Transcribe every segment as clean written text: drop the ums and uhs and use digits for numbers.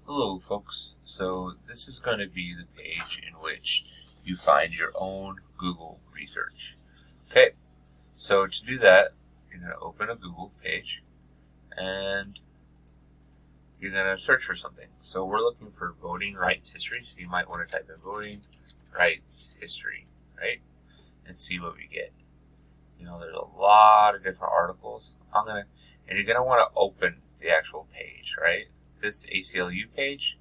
Hello folks, so this is going to be the page in which you find your own Google research. Okay, so to do that, you're going to open a Google page and you're going to search for something. So we're looking for voting rights history, so you might want to type in voting rights history, right? And see what we get. You know, there's a lot of different articles. And you're going to want to open the actual page, right? This ACLU page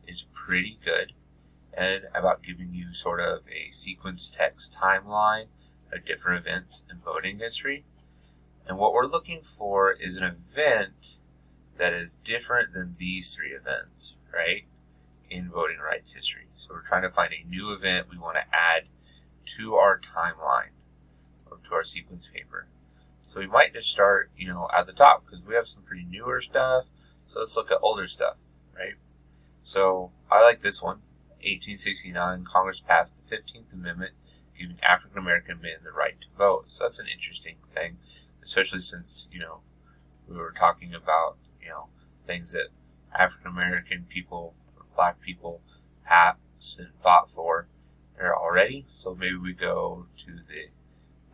is pretty good and about giving you sort of a sequence text timeline of different events in voting history. And what we're looking for is an event that is different than these three events, right, in voting rights history. So we're trying to find a new event we want to add to our timeline or to our sequence paper. So we might just start, at the top because we have some pretty newer stuff. So let's look at older stuff, right? So I like this one. 1869, Congress passed the 15th Amendment, giving African American men the right to vote. So that's an interesting thing, especially since, we were talking about, things that African American people or black people passed and fought for there already. So maybe we go to the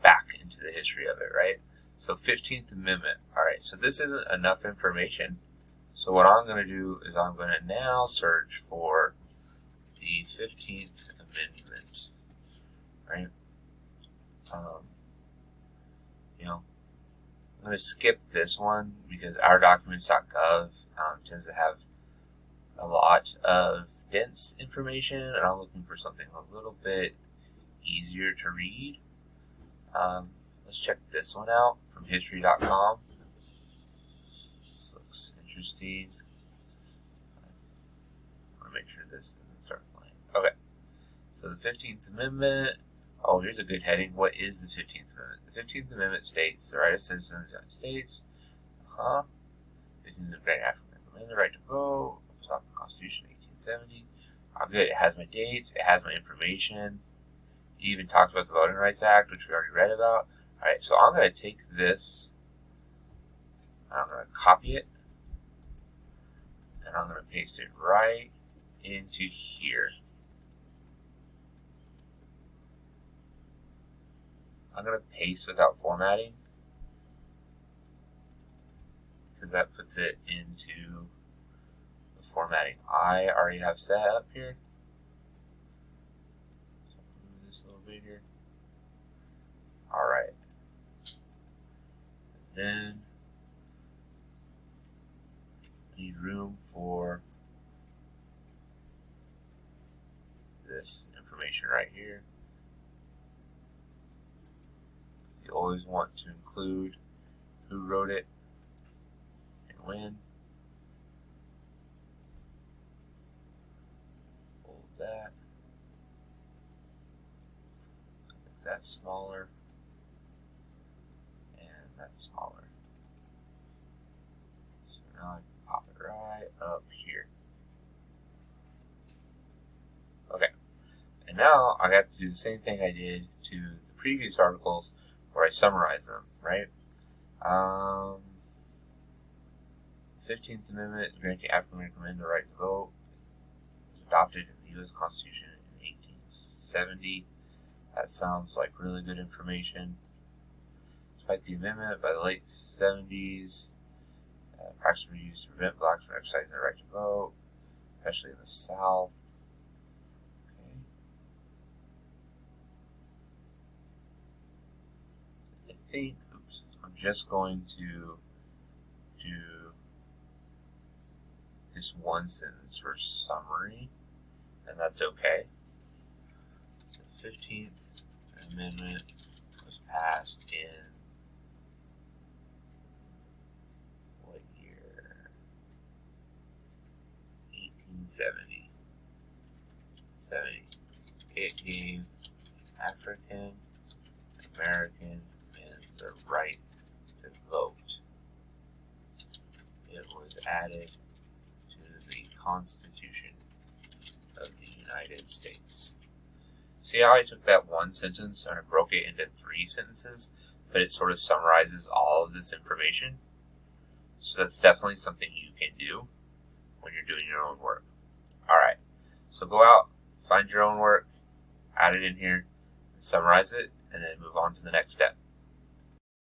back into the history of it, right? So 15th Amendment. All right, so this isn't enough information. So what I'm going to do is I'm going to now search for the 15th Amendment, right? I'm going to skip this one because ourdocuments.gov tends to have a lot of dense information, and I'm looking for something a little bit easier to read. Let's check this one out from Historycom. This looks interesting. I want to make sure this doesn't start playing. Okay, so the 15th Amendment. Oh, here's a good heading. What is the 15th Amendment? The 15th Amendment states the right of citizens of the United States. 15th Amendment granting African American the right to vote. It's off the Constitution of 1870. Oh, good. It has my dates. It has my information. It even talks about the Voting Rights Act, which we already read about. All right, so I'm going to take this. I'm going to copy it. And I'm going to paste it right into here. I'm going to paste without formatting because that puts it into the formatting I already have set up here. So move this a little bit here. Alright. Then I need room for this information right here. You always want to include who wrote it and when. Hold that. Make that smaller. And that's smaller. So now I can pop it right up here. Okay. And now I have to do the same thing I did to the previous articles where I summarize them, right? 15th Amendment granting African American men the right to vote was adopted in the U.S. Constitution in 1870. That sounds like really good information. Despite the amendment by the late 70s, practices were used to prevent blacks from exercising their right to vote, especially in the South. I'm just going to do this one sentence for summary, and that's okay. The 15th Amendment was passed in what year? 1870. It gave African American the right to vote. It was added to the Constitution of the United States. See how I took that one sentence and I broke it into 3 sentences, but it sort of summarizes all of this information? So that's definitely something you can do when you're doing your own work. So go out, find your own work, add it in here, summarize it, and then move on to the next step.